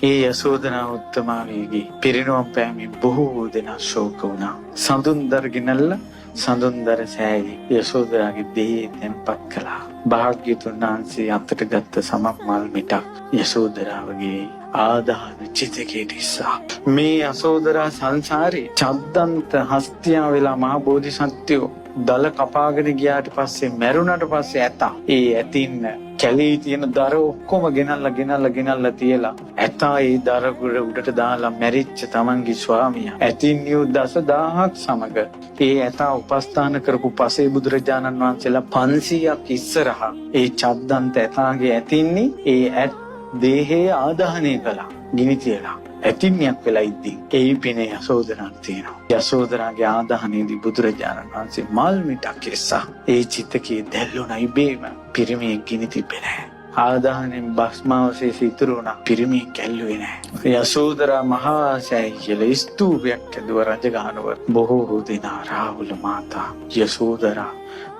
ඒ යසෝදරා උත්තමාවියගේ පිරිනුවම් පෑමෙන් බොහෝ දෙනා ශෝක වුණා. සඳුන්දර ගෙනල්ලා සඳුන්දර සෑයේ යසෝදරාගේ දෙහි තැන්පත් කළා. භාග්‍යතුන් වහන්සේ අතට ගත්ත සමක් මල් මිටක් යසෝදරාවගේ ආදාන චිතකයට ඉස්සා. මේ යසෝදරා සංසාරේ චද්දන්ත හස්තියා වෙලා මහ බෝධිසත්වයෝ දල කපාගෙන ගියාට පස්සේ මැරුණට පස්සේ ඇතා ඒ ඇතින්න කැලේ තියෙන දර ඔක්කොම ගෙනල්ලා තියලා ඇතා ඒ දර උඩට දාලා මැරිච්ච තමන්ගේ ස්වාමියා ඇතින්නියෝ 10000ක් සමග ඒ ඇතා උපස්ථාන කරපු පසේ බුදුරජාණන් වහන්සේලා 500ක් ඉස්සරහා ඒ චද්දන්ත ඇතාගේ ඇතින්නේ ඒ ඇත් දේහය ආදාහනය කළා ගිනි තියලා ඇතින්නියක් වෙලා ඉද්දී ඒ පිනේ යසෝදරාට තියෙනවා. යසෝදරාගේ ආදාහනයේදී බුදුරජාණන් වහන්සේ මල් මිටක් එස්සා ඒ චිතකයේ දැල්ලුණා ඉබේම පිරිමියෙක් ගිනි තිබ්බේ නැහැ. ආදාහනෙන් භස්මාවශේෂ ඉතුරු වුණා. පිරිමියෙක් ඇල්ලුවේ නැහැ. යසෝදරා මහා සෑය කියලා ස්තූපයක් ඇදුව රජගහනුවර. බොහෝ දෙනා රාහුල මාතා යසෝදරා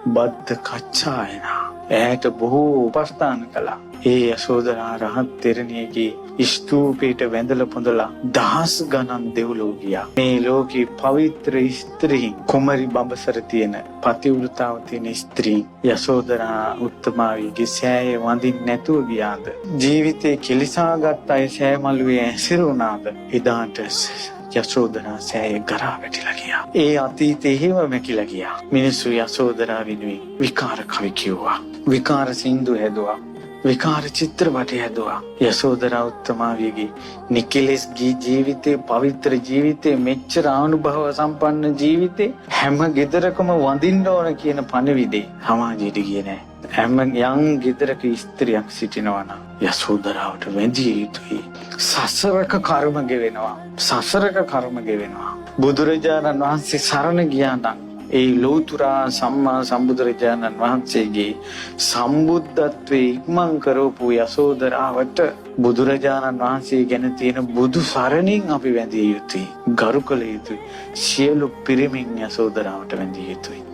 බද්ද කච්චායනා ඇයට බොහෝ උපස්ථාන කළා. ඒ යසෝදරා රහත් තෙරණියගේ ස්තූපයට වැඳලා පොඳලා දහස් ගණන් දෙව්ලෝ ගියා. මේ ලෝකේ පවිත්‍ර ස්ත්‍රී කුමරි බඹසර තියෙන පතිවෘතාව තියෙන ස්ත්‍රී යසෝදරා උත්තමාවියගේ සෑය වඳින්න නැතුව ගියාද? ජීවිතේ කිලිසාගත් අය සෑය මළුවේ ඇසිරුණාද? එදාට යසෝදරා සෑය ගරා වැටිලා ගියා. ඒ අතීතේ හිම මැකිලා ගියා. මිනිස්සු යසෝදරා වෙනුවෙන් විකාර කවි කිව්වා. විකාර සින්දු හැදුවා. විකාර චිත්‍රපටය හැදුවා. යසෝදරා උත්තමාවියගේ නිකලෙස් ගී ජීවිතේ පවිත්‍ර ජීවිතේ මෙච්චර අනුභව සම්පන්න ජීවිතේ හැම ගෙදරකම වඳින්න ඕන කියන පණිවිඩේ සමාජයට ගියේ නෑ. හැම යම් ගෙදරක ස්ත්‍රියක් සිටිනවා නම් යසෝදරාවට වැඳිය යුතුයි. සසරක කර්ම ගෙවෙනවා. සසරක කර්ම ගෙවෙනවා. බුදුරජාණන් වහන්සේ සරණ ගියා නම් ඒ ලෝතුරා සම්මා සම්බුදුරජාණන් වහන්සේගේ සම්බුද්ධත්වයේ ඉක්මන් කරවපු යසෝදරාවට බුදුරජාණන් වහන්සේ ගැන තියෙන බුදු සරණින් අපි වැඳිය යුතුයි. ගරු කළ යුතුයි. සියලු පිරිමින් යසෝදරාවට වැඳිය යුතුයි.